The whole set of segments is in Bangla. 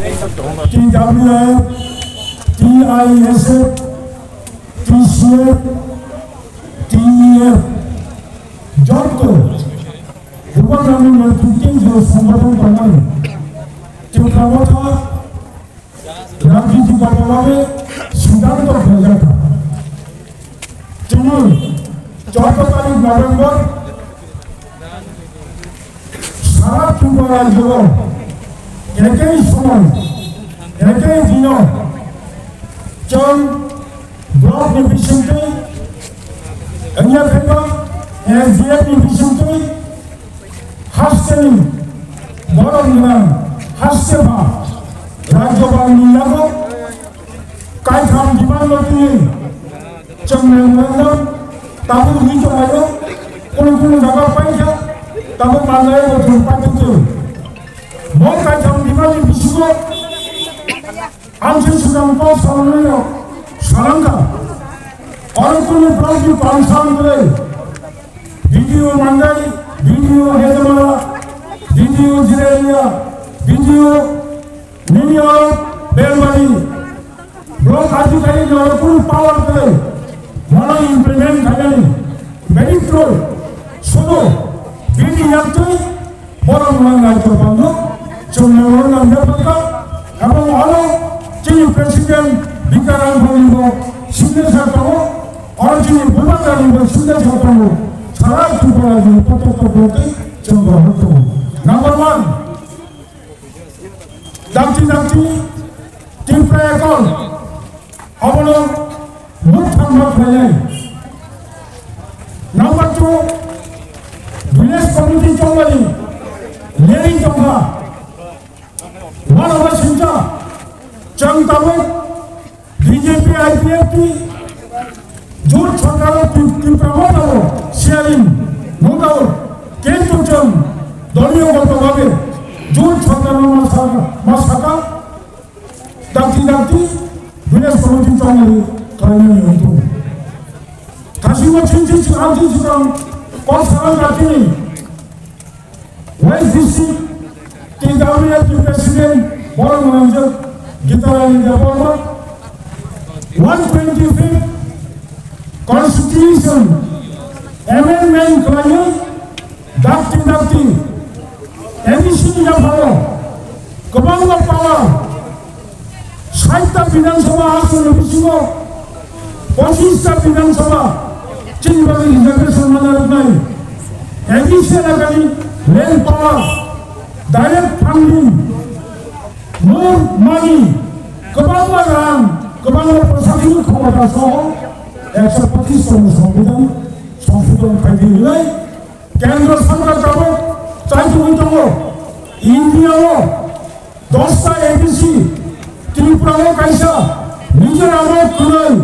TWF, TISF, TCF, TEF যত যুবগ্রামীণ নেতৃত্বে যে সংগঠন করেন তীব্রতা রাজনীতিগতভাবে সিদ্ধান্ত হয়ে যায় তিনি 14 তারিখ নভেম্বর সারা ত্রিপুরা রাজ্য একই সময় একই দিন जों ब्लक नि बिसुंथै अन्यथायबा एसडिएफ नि बिसुंथै हास्टेनि बर'नि हास्टेबा राज्यपालनि लाबो कायथाम दिमानलनि जों मोनदों दाबो हिजोआयो कोनो जायगा पाइया दाबो माननाय बोथोर पाइयो मो कायथाम दिमाननि बिसुङाव आंसो सिगांखौ सावरायनायाव सालांगा अरकुनि ब्लकनि पानसांद्रे भिडिअ मांगाई भिडिअ हेदमाला भिडिअ जिरेलिया भिडिअ मिनिया बेलबारी ब्लक अधिकारी अरकुनि पावर करे माना इमप्लिमेंट खालामो बेनि प्रो सुदु बिनि याक्ति बर'नि राज्य बांगो जोंनि नामफोरखौ এবং আলো যিনি প্রেসিডেন্ট বিকারাম বলিব সিগনেচার পাবো আর যিনি বুবাকার সিগনেচার পাবো সারা ত্রিপুরা প্রত্যেকটা ব্লকে যোগ গ্রহণ করব নাম্বার 1 দামটি ত্রিপুরা এখন অবলম্বন মুখ ঠান্ডা ফেলে নাম্বার 2 ভিলেজ কমিটি চঙ্গালি লেরি জঙ্গা मानव सिंचा चंगतावे बीजेपी आईपीएफ की जोर सरकार की प्रमोटर शेयरिंग नोटाव केंद्र चंग दलियों को तवावे जोर सरकार मासाका दाती विलेज कमिटी चंगली करने होतो काशिमा चिंची आंची चिकन कौन सारा जाती waste district TWF President Borong Manager Gitarani Japarma 125th Constitution Amendment Kaya Dakti Edition Japaro Kabanga Power Saita Bidan Sabha Asun Bisimo Posista Bidan Sabha Chinbali Generation Manarnai Edition Agani Land Power direct funding, more money, kebangga ran, kebangga persatuan kota Solo, eksekutif संविधान kaji nilai, केंद्र सरकार जाबो, चाइतो जाबो, इंडिया वो, 10टा ABC, त्रिपुरा वो कैसा, मिजोराम वो कुनल,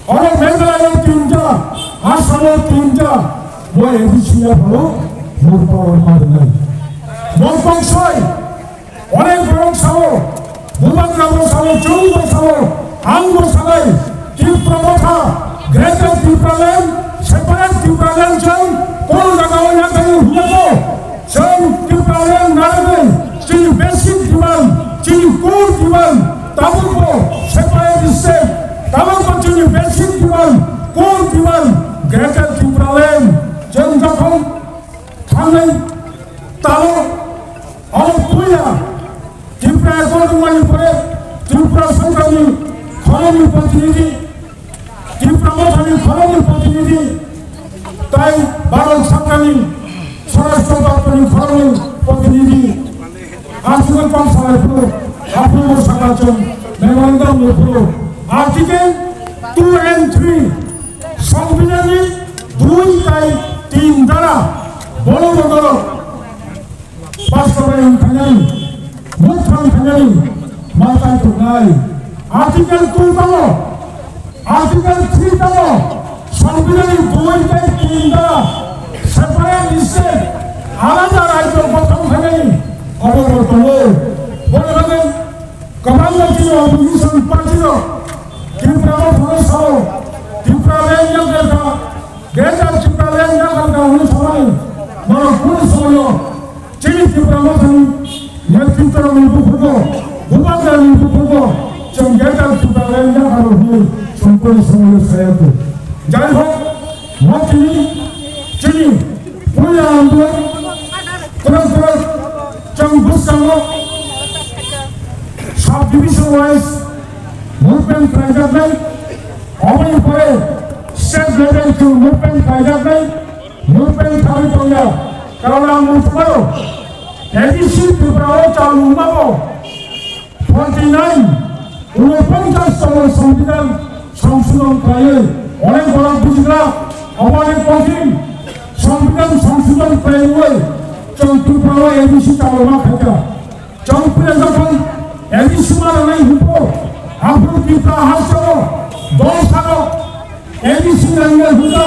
और मेघालय वो 3टा, आसाम वो 3टा, वो ABC या बोलो, मोटा और मारना মনপংশয় অনেক বরং সাবো ভূমাগ্রাম সাবো চৌব সাবো আঙ্গ সাবাই ত্রিপুরা কথা গ্রেটার ত্রিপুরাল্যান্ড সেপারেট ত্রিপুরাল্যান্ড চাই কোন জায়গায় না কেন হুয়াবো সেই ত্রিপুরাল্যান্ড না দেবে সেই বেসিক ডিমান্ড সেই কোর ডিমান্ড তাবুকো সেপারেট স্টেট তাবুকো সেই basic demand core demand greater Tripuraland जों যখন থামে তাও और कोया त्रिपुरा गौरवानी पड़े त्रिपुरा सरकारनि खरंनि प्रतिनिधि त्रिपुरा मथानि खरंनि प्रतिनिधि ताई भारत सरकारनि स्वराष्ट्र दप्तरनि खरंनि प्रतिनिधि आथिखाल कनसालायफोर आफुंग सागाजों मेमोरेंडाम लिरफोर आर्टिकेल 2 and 3 संविधाननि 2-3 द्वारा बलबदल बास्तवायन खानाय मुख्रां खानाय माता थुनाय आर्टिकल 2 दङ आर्टिकल 3 दङ संविधाननि 2-3 द्वारा सेपारेट स्टेट आलादा राज्य गठन खानाय अबगत बलबदल कमांडर अपोजिशन पार्टी त्रिपुरा फरायसाव त्रिपुरा लैंड जायगा ग्रेटार त्रिपुरा लैंड जायगा होनो सानाय बर' पुलिस समाव चिनि त्रिपुरा मथानि নেতৃত্বের নির্ভর উপাদান নির্ভর 정계장 투자를 하루 후에 정권의 성을 사야도 যাই হোক মন্ত্রী যিনি প্রয়ান্দ 그런 정부상으로 সব ডিভিশন ওয়াইজ মুভমেন্ট কায়দার নাই অবৈধ করে স্টেট লেভেল টু মুভমেন্ট কায়দার নাই মুভমেন্ট খালি তোমরা কারণ আমরা পারো এডিসি ত্রিপুরাও চালু মাবো 49 ঊনপঞ্চাশতম সংবিধান সংশোধন করে অনেক বড় বুঝলা অনেক কঠিন সংবিধান সংশোধন করে ত্রিপুরা এডিসি চালু না থাকে চৌপুরে যখন এডিসি মানে নেই হুপো আপনার ত্রিপুরা হাসব 10 সাল এডিসি নাইলে হুদা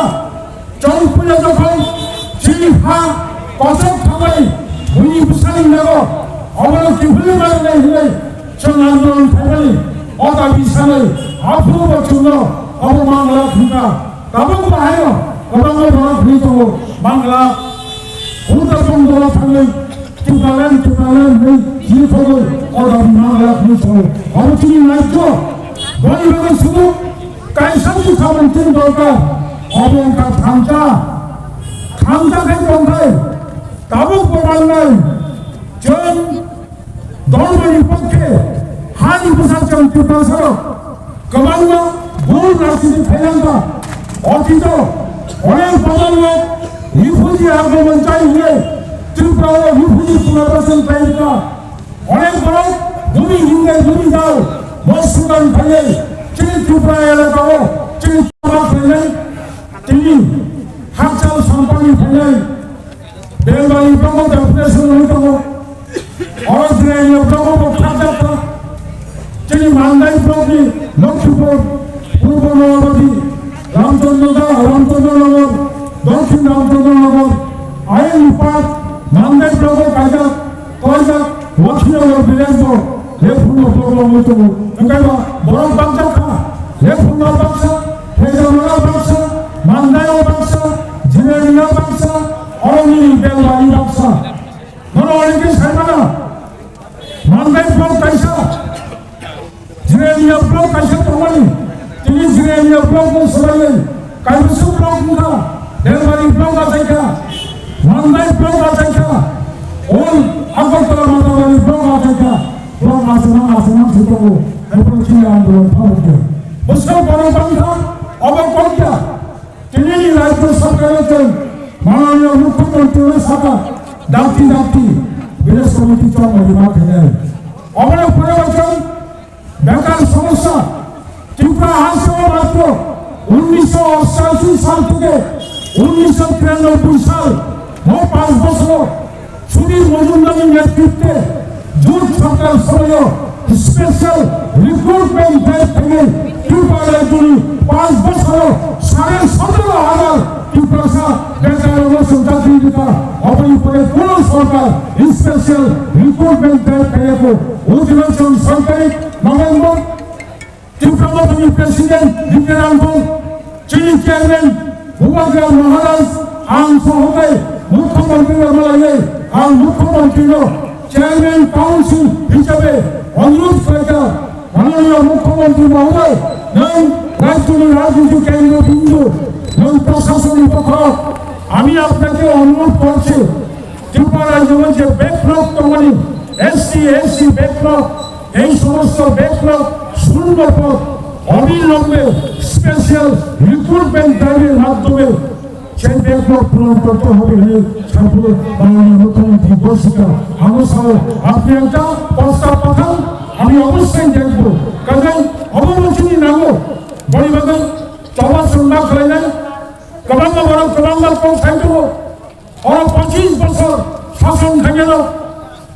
চৌপুরে যখন চিলিফা কচক খাবাই ভুই বুসানি নেব অবলো কিভুলি মানে নেই হলে 전 아ন্দোলন থাকলে অদা বিশালে আফুব চুন অবমানলা খুদা কাবং বাহায় কাবং বড় খুইতো বাংলা উদাপন বড় থাকলে তুকালেন নেই জিফগো অদা বাংলা খুইতো অবচিনি রাজ্য গরিবের শুধু কাইসান্তি খাবেন তিন দরকার অবংকা খামটা বন্ধে কাবং বাংলায় জন দলবলির পক্ষে হানি প্রশাসন ত্রিপুরা কমান্ড ভুল রাজনীতি ফেলান্তা অতীত অনেক প্রজন্ম রিফিউজি আগমন চাই হয়ে ত্রিপুরা রিফিউজি পুনর্বাসন প্রায়িকা অনেক বড় জমি হিন্দে জমি দাও মসুদান ফেলে তিনি ত্রিপুরা এলাকাও তিনি ফেলে তিনি হাকচাল সম্পানি ফেলে বেলবাড়ি ব্রহ্ম অপারেশন হইত অরিজিনাল ব্রহ্ম খাজাতা তিনি মান্দাই ব্লকে লক্ষ্মীপুর পূর্ব নবদী রামচন্দ্রনগর দক্ষিণ রামচন্দ্রনগর আইন পাট মান্দাই ব্লক কাজা কয়জা লক্ষ্মীনগর বিলেন্দ্র লেফুন প্রবলেম হইতো এখানে বড় বাচ্চা খা লেফুন বাচ্চা হেজানোর বাচ্চা মান্দাই বাচ্চা জিনেরিয়া বাচ্চা অরণি বেলবাড়ি বাচ্চা মনে অনেকে সাইমানা মান্দাই ব্লক কাইসা জিনেরিয়া ব্লক কাইসা তোমানি তিনি জিনেরিয়া ব্লক সরাইলে কাইসা ব্লক মুখা বেলবাড়ি ব্লক আছেকা মান্দাই ব্লক আছেকা ওল আগরতলা মাদাবাড়ি ব্লক আছেকা ব্লক আসনা ছোটো এরপর ছিল আন্দোলন ভারতীয় বসে বড় বান্ধা অবকর্তা তিনি রাজ্য সরকারের মাননীয় মুখ্যমন্ত্রীর সাথে ডাক্তি বিদেশ কমিটি চলমান খেলে অবরোধ পরিবর্তন বেকার সমস্যা ত্রিপুরা হাসপাতাল মাত্র 1988 সাল থেকে 1993 সাল 5 বছর সুধীর মজুমদারের নেতৃত্বে জোট সরকার সময় স্পেশাল রিক্রুটমেন্ট ব্যাচ থেকে ত্রিপুরার জন্য 5 বছর 17,500 ত্রিপুরা বেকার অবস্থা জাতীয়তা অবৈধ কোন সরকার স্পেশাল রিক্রুটমেন্ট ব্যাচ থেকে অধিবেশন সরকারি নভেম্বর ত্রিপুরা প্রেসিডেন্ট বিদ্যারাম্ভ চিনি চেয়ারম্যান ভূপাল মহারাজ আম সহকারী মুখ্যমন্ত্রী বলে আর মুখ্যমন্ত্রী চেয়ারম্যান কাউন্সিল হিসাবে অনুরোধ করেছে মাননীয় মুখ্যমন্ত্রী মহোদয় রাজ্যের রাজনীতি কেন্দ্র বিন্দু প্রশাসনিক পক্ষ আমি আপনাকে অনুরোধ করছি ত্রিপুরা রাজ্যের যে ব্যাকলগ তমানি এসসি ব্যাকলগ এই সমস্ত ব্যাকলগ শূন্য পদ অবিলম্বে স্পেশাল রিক্রুটমেন্ট ড্রাইভের মাধ্যমে সেই ব্যাকলগ পূরণ করতে হবে মাননীয় মুখ্যমন্ত্রী ঘোষিত আমার আপনি একটা প্রস্তাব পাঠান আমি অবশ্যই দেখবো কারণ অবমোচনী নামো বড়িবাদন চবার সন্ধ্যা করে নেন কবাঙ্গা পৌঁছাই দেবো ওরা 25 বছর শাসন থেকে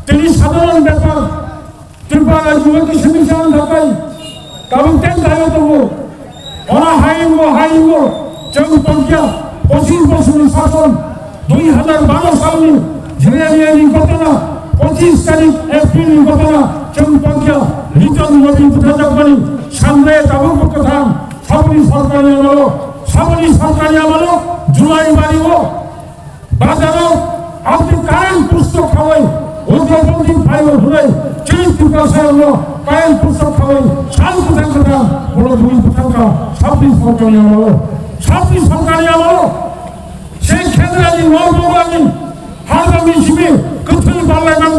তিনি সাধারণ ব্যাপার ত্রিপুরা যুবতী সমিশন ঢাকাই কারণ তেল দায় দেবো ওরা হাইঙ্গ চৌপঞ্চা 25 বছর শাসন 2012 সালে ঝিনাইদহ ঘটনা 25 তারিখ এপ্রিল ঘটনা চৌপঞ্চা রিটার্ন নদী প্রজাতবাড়ি সামনে যাবো কথা সবই সরকারি আমলো জুলাই বাড়িব বাজারও আপনি কারেন্ট পুস্তক খাওয়াই রুদ্রপন্থী ভাইও হলে সেই ত্রিপুরাশায়ন কায়েল পুস্তক খাওয়াই সাল কোথায় কোথা বড় দুই কোথাকা 26 সরকারি আমল 26 সরকারি আমল সেই ক্ষেত্রে নববাগী হারবাগী শিবির কথুল বাল্লাগান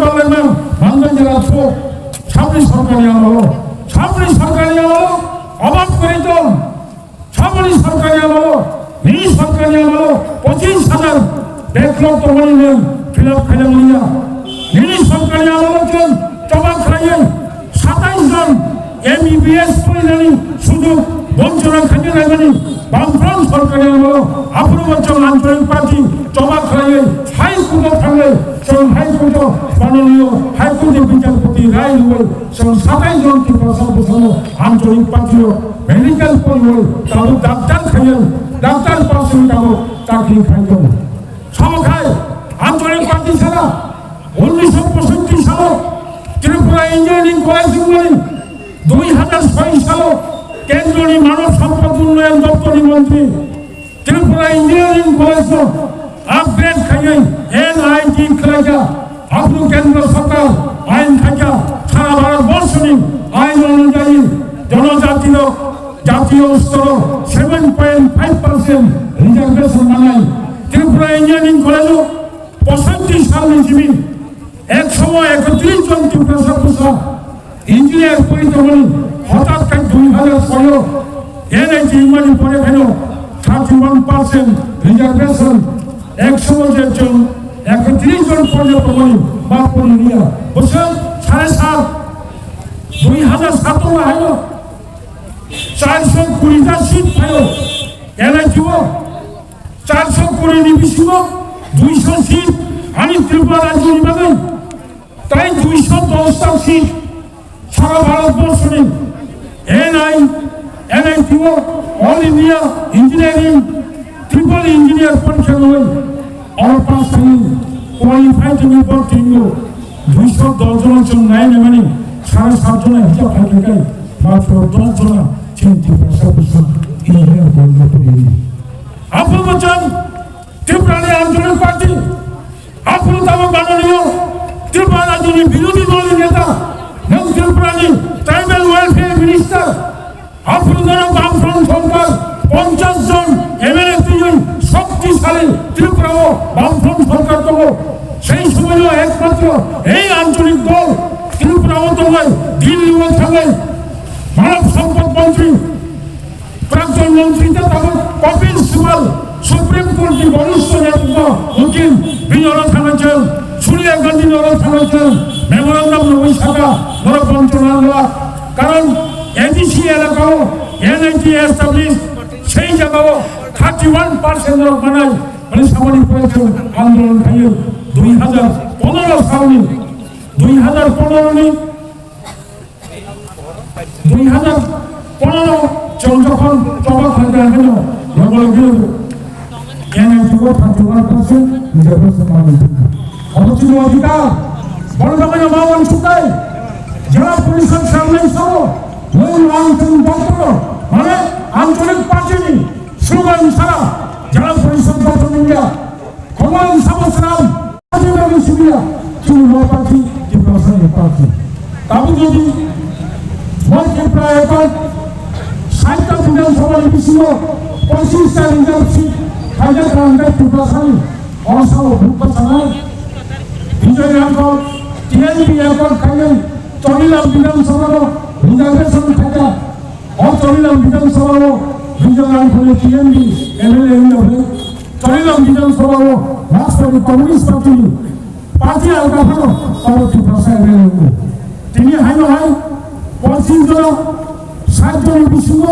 বাংলা জেলা 26 সরকারি আমল 26 সরকারি আমল অবাক করে তো 26 সরকারি আমল এই সরকারি আমল 25,000 ব্যাকলগ তহবিল ফিল আপ করে নিয়া এই সরকারি আমল জবাব খাইয়ে 27 জন এমবিবিএস পরিণামী সুযোগ বঞ্চনা খাইয়ে রাখেনি বামফ্রন্ট সরকারি আমল আফ্রবচন আঞ্চলিক পার্টি জবাব খাইয়ে হাইকোর্টে থাকলে সেই হাইকোর্ট মাননীয় হাইকোর্টের বিচারপতি রায় হয়ে সেই 27 জন প্রশাসন বসানো আঞ্চলিক পার্টিও মেডিকেল পরিবার তাদের ডাক্তার খাইয়ে ডাক্তার পাশে যাবো চাকরি খাইতে সমখায় আঞ্চলিক পার্টি ছাড়া 1965 সালে ত্রিপুরা ইঞ্জিনিয়ারিং কলেজ 2006 সালে কেন্দ্রীয় মানব সম্পদ উন্নয়ন দপ্তরের মন্ত্রী ত্রিপুরা ইঞ্জিনিয়ারিং কলেজ আপগ্রেড খাইয়ে এনআইটি খাইয়া আপনার কেন্দ্র সরকার আইন খাইয়া সারা ভারতবর্ষ আইন অনুযায়ী জনজাতীয় জাতীয় স্তর 7.5% রিজার্ভেশন বানাই ত্রিপুরা ইঞ্জিনিয়ারিং কলেজ 65 সাল হিসেবে এক সময় 31 জন ত্রিপুরা সদস্য ইঞ্জিনিয়ার পরিচিত হলেন হঠাৎ 2016 এনআইটি ইমানি পরে ফেল 31% রিজার্ভেশন 100 জন 31 জন পর্যন্ত বলি বা পরিনিয়া বছর 7.5 2017 হল 420টা সিট পেল এনআইটিও 420 নিবিসিব 200 সিট আমি ত্রিপুরা রাজ্য নিবাদন তাই 210টা সিট সারা ভারতবর্ষ এনআইটিও all India engineering triple engineer পরীক্ষা হয়ে और पास कहीं क्वालिफाइड नहीं पर तीनों 210 জন জন নাই নেবেনি 7.5 জন হিসাব থাকে কাই মাত্র 10 জন চিন্তি প্রশাসন ইঞ্জিনিয়ার বলতে পারি আপন বচন ত্রিপুরা আঞ্চলিক পার্টি আপন তব মাননীয় ত্রিপুরা রাজ্যের বিরোধী দলের নেতা এবং ত্রিপুরার ট্রাইবাল ওয়েলফেয়ার মিনিস্টার আপন বামফ্রন্ট সরকার 50 জন এমএলএ শক্তিশালী ত্রিপুরা ও বামফ্রন্ট সরকার তো সেই সময়ও একমাত্র এই আঞ্চলিক দল ত্রিপুরা হয় দিল্লি থাকে মানব সম্পদ মন্ত্রী প্রাক্তন মন্ত্রী কপিল সিবাল সুপ্রিম কোর্টের বরিষ্ঠ নেতৃত্ব উকিল বিনয় থানাচল সোনিয়া গান্ধী নগর থানাচল মেমোরান্ডাম নবী শাখা বড় পঞ্চনালা কারণ এডিসি এলাকাও এনআইটি এস্টাবলিশ সেই জায়গাও 31% লোক বানায় মানে সামরিক পরিচয় আন্দোলন খাইয়ে 2015 সালে 2015 যখন জবাব খাইতে আসেন লগলগে এনআইটিও 31% রিজার্ভেশন মানে অবচিত অধিকার বর্তমানে মাওয়ান সুতাই জেলা পরিষদ সামনে সহ মূল আঞ্চলিক দপ্তর মানে আঞ্চলিক পার্টি স্লোগান ছাড়া জেলা পরিষদ গঠন ইন্ডিয়া কমন সমস্যাম আদিবাসী শিবিরা চুনো পার্টি ত্রিপুরা পার্টি তবে যদি মধ্যে প্রায় এখন 60টা বিধানসভা নির্বাচিত 25টা রিজার্ভ সিট হাজার কারণে ত্রিপুরা অসম ভূপচানায় বিজয়নগর টিএনপি এখন খাইলেন চলিলাম বিধানসভার রিজার্ভেশন থাকা অচলিলাম বিধানসভার বিজয়নগর হলে টিএনপি এমএলএ হলে চলিলাম বিধানসভার রাষ্ট্রপতি কমিউনিস্ট পার্টি আলগা হল পরবর্তী ভাষায় এমএলএ তিনি হাই নহয় 25 জন 60 জন বিশিষ্ট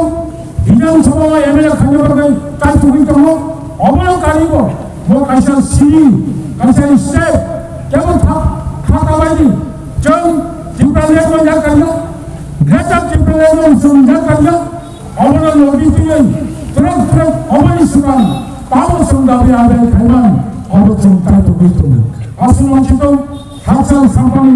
বিধানসভা এমএলএ খাইব পারে তাই তুমি তো অবলক আনিব মই কাইসা সিরি কাইসা স্টেপ কেমন থাকা বাইদি जों ত্রিপুরা মঞ্জা করিও গ্রেটার ত্রিপুরা মঞ্জা করিও অবলক নদীতে তুরন্ত অবনি সুরান তাও সন্দাবি আবে খাইমান অবচন তাই তো কইতো আসল মঞ্চিত হাসান সাম্পানি